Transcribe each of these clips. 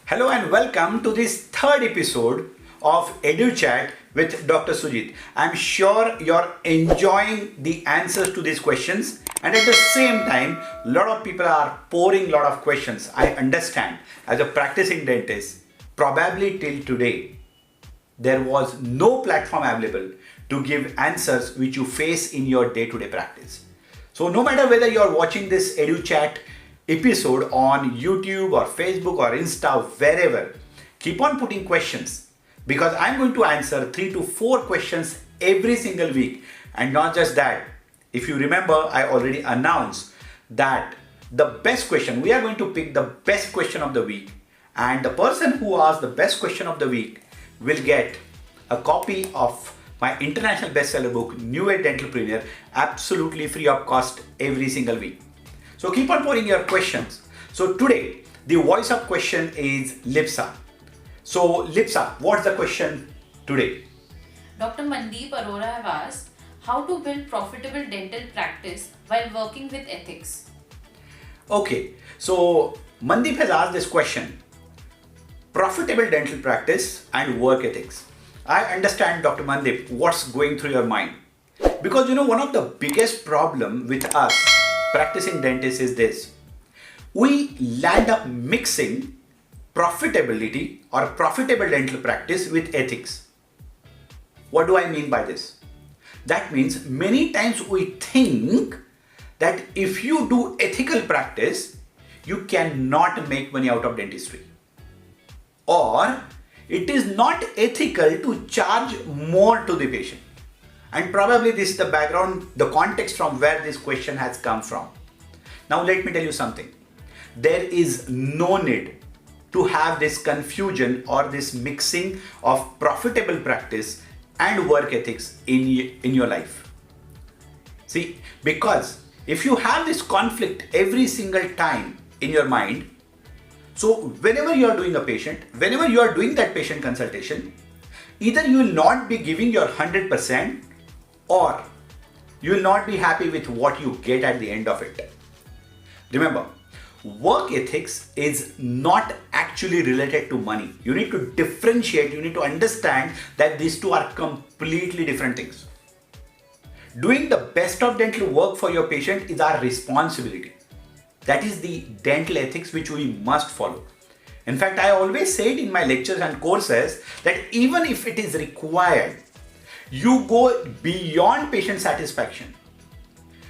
Hello and welcome to this third episode of EduChat with Dr. Sujit. I'm sure you're enjoying the answers to these questions, and at the same time, a lot of people are pouring a lot of questions. I understand, as a practicing dentist, probably till today, there was no platform available to give answers which you face in your day-to-day practice. So no matter whether you're watching this EduChat episode on YouTube or Facebook or Insta, wherever, keep on putting questions, because I'm going to answer 3 to 4 questions every single week. And not just that, if you remember, I already announced that the best question, we are going to pick the best question of the week, and the person who asks the best question of the week will get a copy of my international bestseller book, Age Dentalpreneur, absolutely free of cost every single week. So keep on pouring your questions. So today, the voice of question is Lipsa. So Lipsa, what's the question today? Dr. Mandeep Arora have asked how to build profitable dental practice while working with ethics. Okay, so Mandeep has asked this question. Profitable dental practice and work ethics. I understand, Dr. Mandeep, what's going through your mind. Because one of the biggest problem with us practicing dentists is this. We land up mixing profitability or profitable dental practice with ethics. What do I mean by this? That means many times we think that if you do ethical practice, you cannot make money out of dentistry. Or it is not ethical to charge more to the patient. And probably this is the background, the context from where this question has come from. Now let me tell you something. There is no need to have this confusion or this mixing of profitable practice and work ethics in your life. See, because if you have this conflict every single time in your mind, so whenever you are doing a patient, whenever you are doing that patient consultation, either you will not be giving your 100%, or you will not be happy with what you get at the end of it. Remember, work ethics is not actually related to money. You need to differentiate, you need to understand that these two are completely different things. Doing the best of dental work for your patient is our responsibility. That is the dental ethics which we must follow. In fact, I always say it in my lectures and courses that even if it is required, you go beyond patient satisfaction.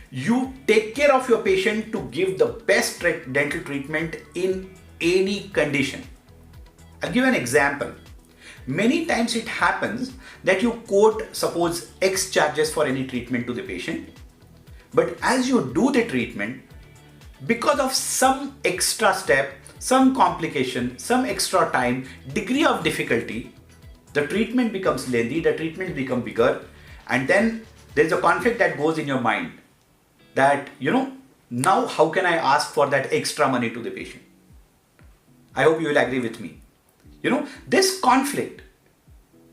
You take care of your patient to give the best dental treatment in any condition. I'll give an example. Many times it happens that you quote, suppose, X charges for any treatment to the patient. But as you do the treatment, because of some extra step, some complication, some extra time, degree of difficulty, the treatment becomes lengthy, the treatment becomes bigger, and then there's a conflict that goes in your mind that, now how can I ask for that extra money to the patient? I hope you will agree with me. This conflict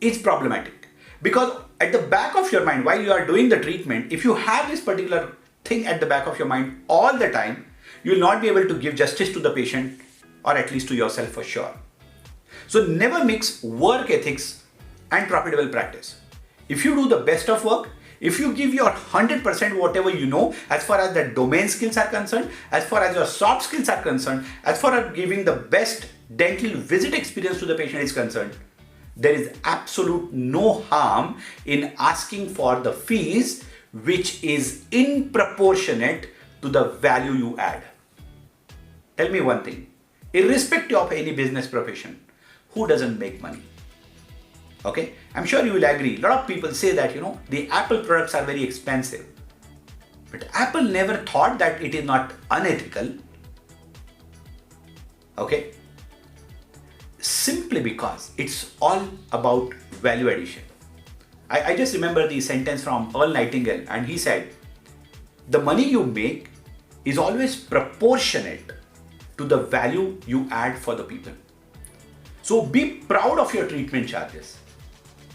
is problematic, because at the back of your mind, while you are doing the treatment, if you have this particular thing at the back of your mind all the time, you will not be able to give justice to the patient, or at least to yourself for sure. So never mix work ethics and profitable practice. If you do the best of work, if you give your 100% whatever you know, as far as the domain skills are concerned, as far as your soft skills are concerned, as far as giving the best dental visit experience to the patient is concerned, there is absolute no harm in asking for the fees which is in proportionate to the value you add. Tell me one thing, irrespective of any business profession, who doesn't make money? Okay, I'm sure you will agree. A lot of people say that, the Apple products are very expensive. But Apple never thought that it is not unethical. Okay, simply because it's all about value addition. I just remember the sentence from Earl Nightingale, and he said, the money you make is always proportionate to the value you add for the people. So be proud of your treatment charges.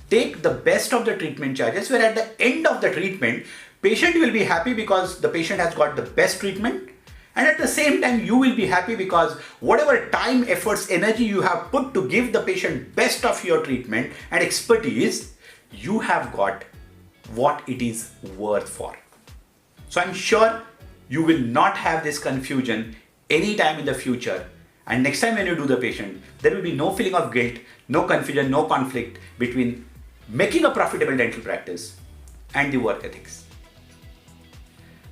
Take the best of the treatment charges, where at the end of the treatment, patient will be happy because the patient has got the best treatment, And at the same time, you will be happy because whatever time, efforts, energy you have put to give the patient best of your treatment and expertise, you have got what it is worth for. So I'm sure you will not have this confusion anytime in the future. And next time when you do the patient, there will be no feeling of guilt, no confusion, no conflict between making a profitable dental practice and the work ethics.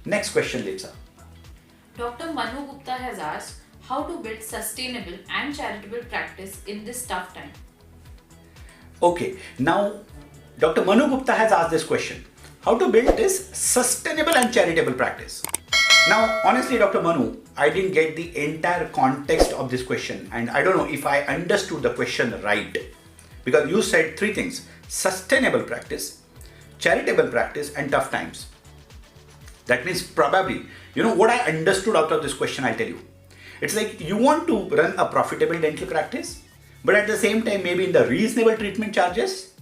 Next question, Lipsa. Dr. Manu Gupta has asked how to build sustainable and charitable practice in this tough time. Okay, now Dr. Manu Gupta has asked this question. How to build this sustainable and charitable practice? Now, honestly, Dr. Manu, I didn't get the entire context of this question and I don't know if I understood the question right. Because you said three things: sustainable practice, charitable practice and tough times. That means probably, what I understood out of this question, I'll tell you. It's like you want to run a profitable dental practice, but at the same time, maybe in the reasonable treatment charges.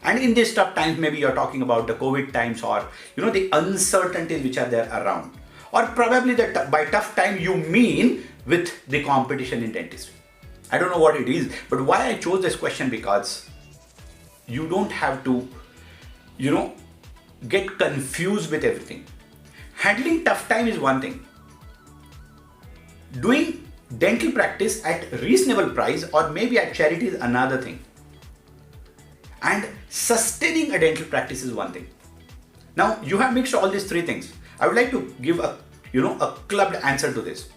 And in these tough times, maybe you're talking about the COVID times or, the uncertainties which are there around. Or probably by tough time, you mean with the competition in dentistry. I don't know what it is, but why I chose this question because you don't have to, get confused with everything. Handling tough time is one thing. Doing dental practice at reasonable price or maybe at charity is another thing. And sustaining a dental practice is one thing. Now you have mixed all these three things. I would like to give a clubbed answer to this.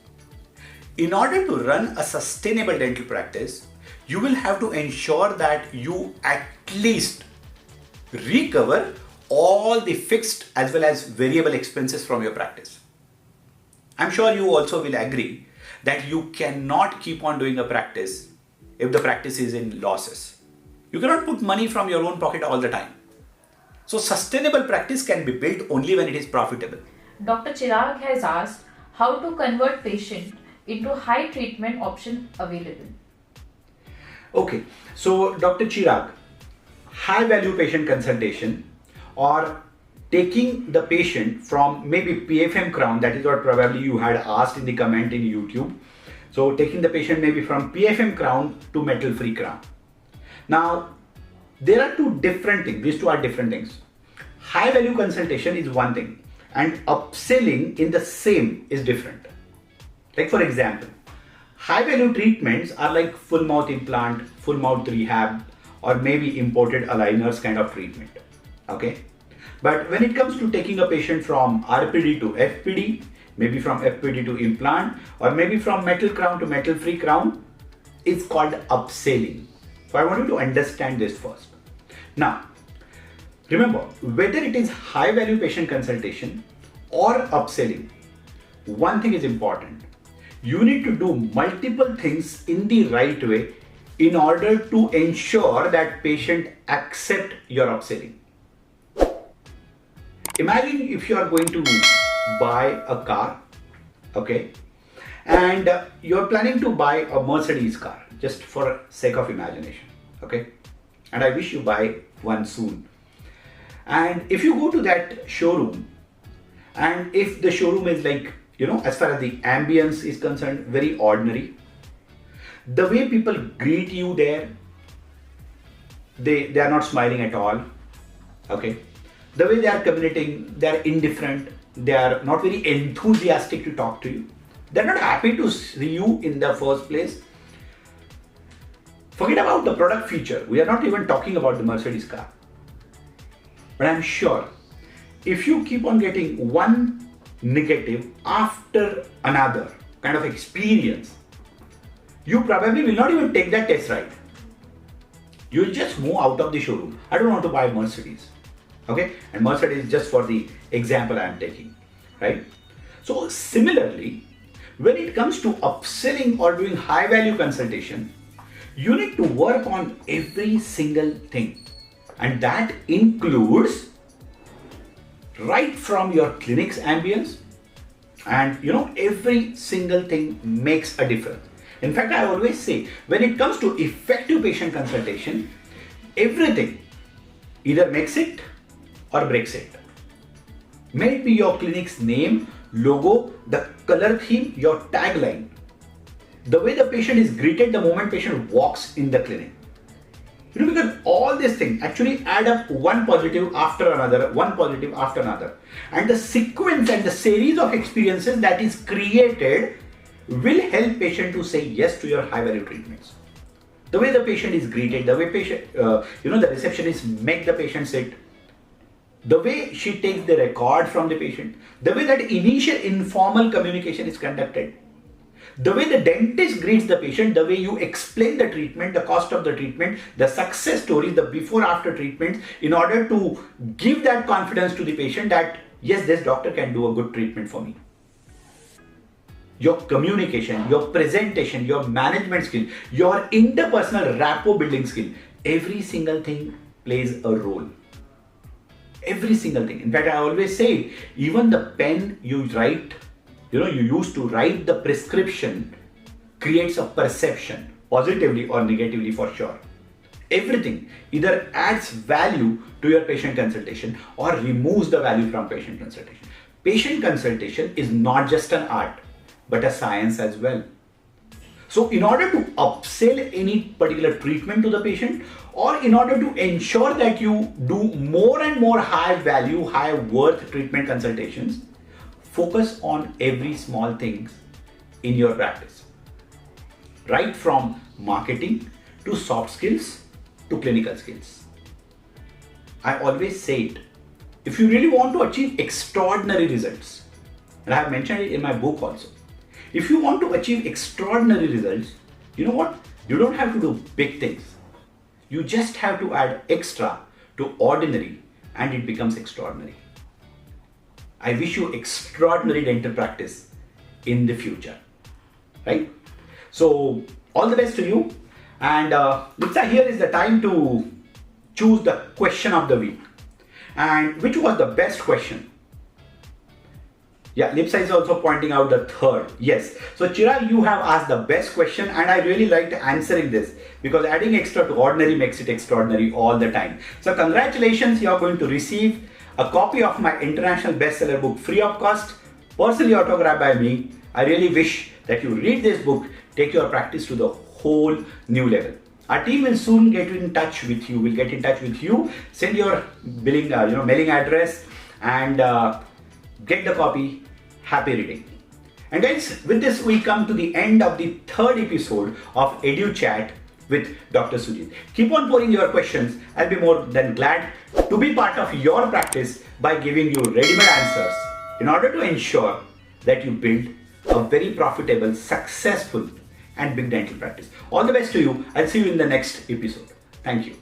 In order to run a sustainable dental practice, you will have to ensure that you at least recover all the fixed as well as variable expenses from your practice. I'm sure you also will agree that you cannot keep on doing a practice if the practice is in losses. You cannot put money from your own pocket all the time. So sustainable practice can be built only when it is profitable. Dr. Chirag has asked how to convert patient into high treatment option available. Okay, so Dr. Chirag, high value patient consultation or taking the patient from maybe PFM crown, that is what probably you had asked in the comment in YouTube. So taking the patient maybe from PFM crown to metal free crown. Now, there are two different things. These two are different things. High value consultation is one thing and upselling in the same is different. Like for example, high value treatments are like full mouth implant, full mouth rehab, or maybe imported aligners kind of treatment. Okay. But when it comes to taking a patient from RPD to FPD, maybe from FPD to implant, or maybe from metal crown to metal free crown, it's called upselling. So I want you to understand this first. Now, remember, whether it is high value patient consultation or upselling, one thing is important. You need to do multiple things in the right way in order to ensure that patient accept your upselling. Imagine if you are going to buy a car, okay, and you're planning to buy a Mercedes car, just for sake of imagination, okay, and I wish you buy one soon. And if you go to that showroom, and if the showroom is like, as far as the ambience is concerned, very ordinary, the way people greet you there, they are not smiling at all, okay. The way they are communicating, they are indifferent, they are not very enthusiastic to talk to you. They're not happy to see you in the first place. Forget about the product feature. We are not even talking about the Mercedes car. But I'm sure if you keep on getting one negative after another kind of experience, you probably will not even take that test ride. You'll just move out of the showroom. I don't want to buy Mercedes. Okay, and Mercedes is just for the example I am taking, right? So similarly, when it comes to upselling or doing high value consultation, you need to work on every single thing, and that includes right from your clinic's ambience, and every single thing makes a difference. In fact, I always say when it comes to effective patient consultation, everything either makes it or breaks it. May it be your clinic's name, logo, the color theme, your tagline, the way the patient is greeted the moment patient walks in the clinic. Because all these things actually add up one positive after another, one positive after another. And the sequence and the series of experiences that is created will help patient to say yes to your high value treatments. The way the patient is greeted, the way the receptionist make the patient sit, the way she takes the record from the patient, the way that initial informal communication is conducted, the way the dentist greets the patient, the way you explain the treatment, the cost of the treatment, the success stories, the before after treatments, in order to give that confidence to the patient that yes, this doctor can do a good treatment for me. Your communication, your presentation, your management skill, your interpersonal rapport building skill, every single thing plays a role. Every single thing. In fact, I always say, even the pen you write, you used to write the prescription creates a perception, positively or negatively for sure. Everything either adds value to your patient consultation or removes the value from patient consultation. Patient consultation is not just an art, but a science as well. So in order to upsell any particular treatment to the patient, or in order to ensure that you do more and more high value, high worth treatment consultations, focus on every small thing in your practice. Right from marketing to soft skills to clinical skills. I always say it, if you really want to achieve extraordinary results, and I have mentioned it in my book also, if you want to achieve extraordinary results, you know what? You don't have to do big things. You just have to add extra to ordinary and it becomes extraordinary. I wish you extraordinary dental practice in the future, right? So all the best to you. And Lipsa, here is the time to choose the question of the week. And which was the best question? Yeah, Lipsa is also pointing out the third. Yes. So Chira, you have asked the best question and I really liked answering this because adding extra to ordinary makes it extraordinary all the time. So congratulations, you are going to receive a copy of my international bestseller book free of cost, personally autographed by me. I really wish that you read this book, take your practice to the whole new level. Our team will soon get in touch with you. We'll get in touch with you. Send your billing, mailing address and get the copy. Happy reading. And guys, with this we come to the end of the third episode of Edu Chat with Dr. Sujit. Keep on pouring your questions. I'll be more than glad to be part of your practice by giving you ready-made answers in order to ensure that you build a very profitable, successful and big dental practice. All the best to you. I'll see you in the next episode. Thank you.